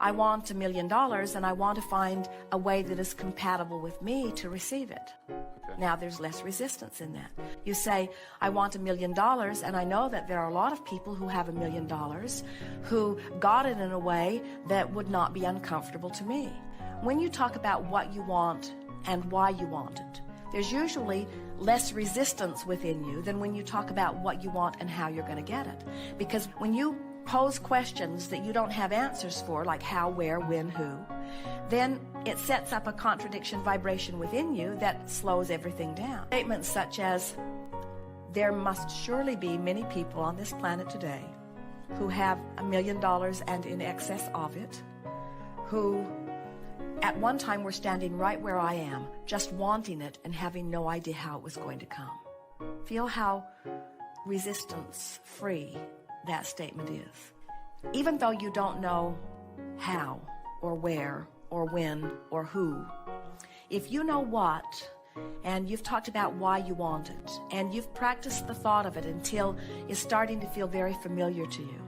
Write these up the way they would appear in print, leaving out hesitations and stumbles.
I want $1 million and I want to find a way that is compatible with me to receive it. Okay. Now there's less resistance in that. You say, I want $1 million, and I know that there are a lot of people who have $1 million who got it in a way that would not be uncomfortable to me. When you talk about what you want and why you want it, there's usually less resistance within you than when you talk about what you want and how you're going to get it. Because when you pose questions that you don't have answers for, like how, where, when, who, then it sets up a contradiction vibration within you that slows everything down. Statements such as, there must surely be many people on this planet today who have $1 million and in excess of it, who at one time were standing right where I am, just wanting it and having no idea how it was going to come. Feel how resistance-free that statement is. Even though you don't know how or where or when or who, if you know what, and you've talked about why you want it, and you've practiced the thought of it until it's starting to feel very familiar to you,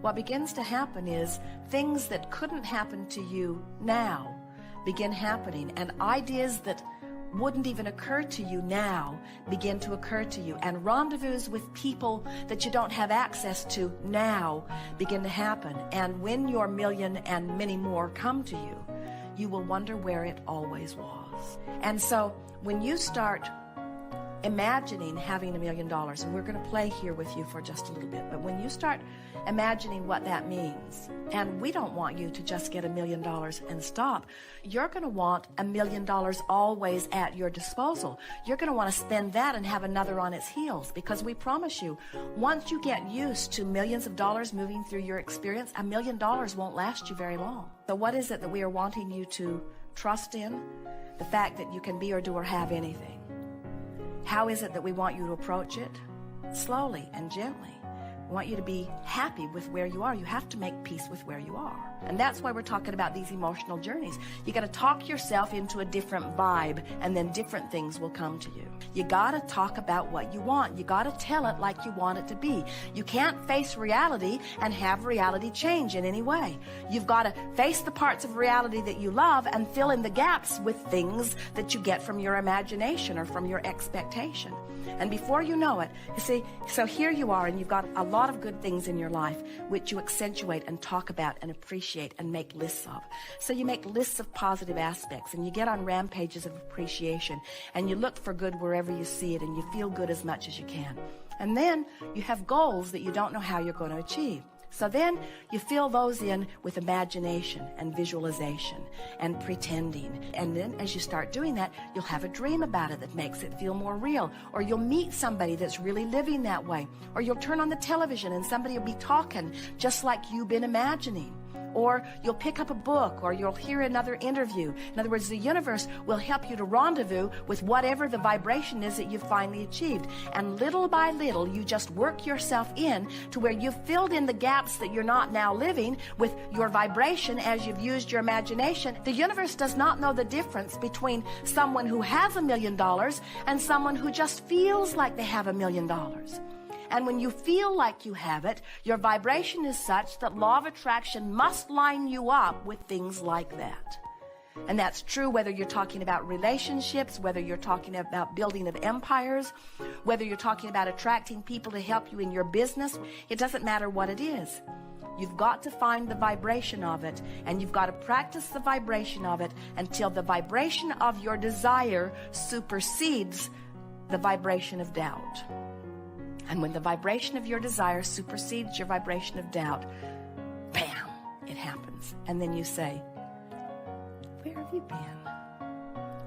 what begins to happen is things that couldn't happen to you now begin happening, and ideas that wouldn't even occur to you now begin to occur to you, and rendezvous with people that you don't have access to now begin to happen. And when your million and many more come to you, you will wonder where it always was. And so when you start imagining having $1 million, and we're going to play here with you for just a little bit, but when you start imagining what that means, and we don't want you to just get $1 million and stop, you're going to want $1 million always at your disposal. You're going to want to spend that and have another on its heels, because we promise you, once you get used to millions of dollars moving through your experience, $1 million won't last you very long. So what is it that we are wanting you to trust in? The fact that you can be or do or have anything. How is it that we want you to approach it? Slowly and gently. We want you to be happy with where you are. You have to make peace with where you are. And that's why we're talking about these emotional journeys. You got to talk yourself into a different vibe, and then different things will come to you. You got to talk about what you want. You got to tell it like you want it to be. You can't face reality and have reality change in any way. You've got to face the parts of reality that you love and fill in the gaps with things that you get from your imagination or from your expectation. And before you know it, you see, so here you are, and you've got a lot of good things in your life which you accentuate and talk about and appreciate and make lists of. So you make lists of positive aspects, and you get on rampages of appreciation, and you look for good wherever you see it, and you feel good as much as you can. And then you have goals that you don't know how you're going to achieve. So then you fill those in with imagination and visualization and pretending. And then as you start doing that, you'll have a dream about it that makes it feel more real. Or you'll meet somebody that's really living that way. Or you'll turn on the television and somebody will be talking just like you've been imagining. Or you'll pick up a book, or you'll hear another interview. In other words, the universe will help you to rendezvous with whatever the vibration is that you've finally achieved. And little by little, you just work yourself in to where you've filled in the gaps that you're not now living with your vibration as you've used your imagination. The universe does not know the difference between someone who has $1 million and someone who just feels like they have $1 million. And when you feel like you have it, your vibration is such that law of attraction must line you up with things like that. And that's true whether you're talking about relationships, whether you're talking about building of empires, whether you're talking about attracting people to help you in your business. It doesn't matter what it is. You've got to find the vibration of it, and you've got to practice the vibration of it until the vibration of your desire supersedes the vibration of doubt. And when the vibration of your desire supersedes your vibration of doubt, bam, it happens. And then you say, where have you been?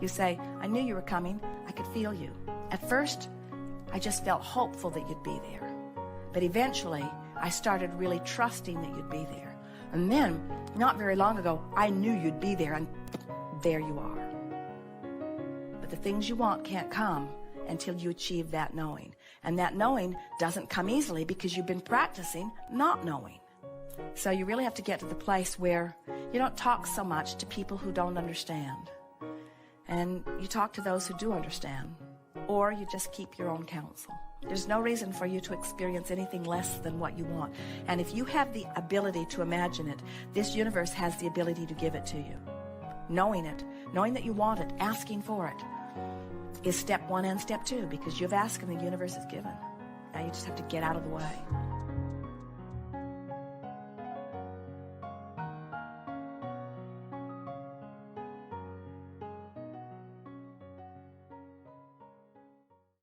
You say, I knew you were coming. I could feel you. At first, I just felt hopeful that you'd be there. But eventually, I started really trusting that you'd be there. And then, not very long ago, I knew you'd be there, and there you are. But the things you want can't come until you achieve that knowing. And that knowing doesn't come easily because you've been practicing not knowing. So you really have to get to the place where you don't talk so much to people who don't understand. And you talk to those who do understand. Or you just keep your own counsel. There's no reason for you to experience anything less than what you want. And if you have the ability to imagine it, this universe has the ability to give it to you. Knowing it, knowing that you want it, asking for it, is step one and step two, because you've asked and the universe is given. Now you just have to get out of the way.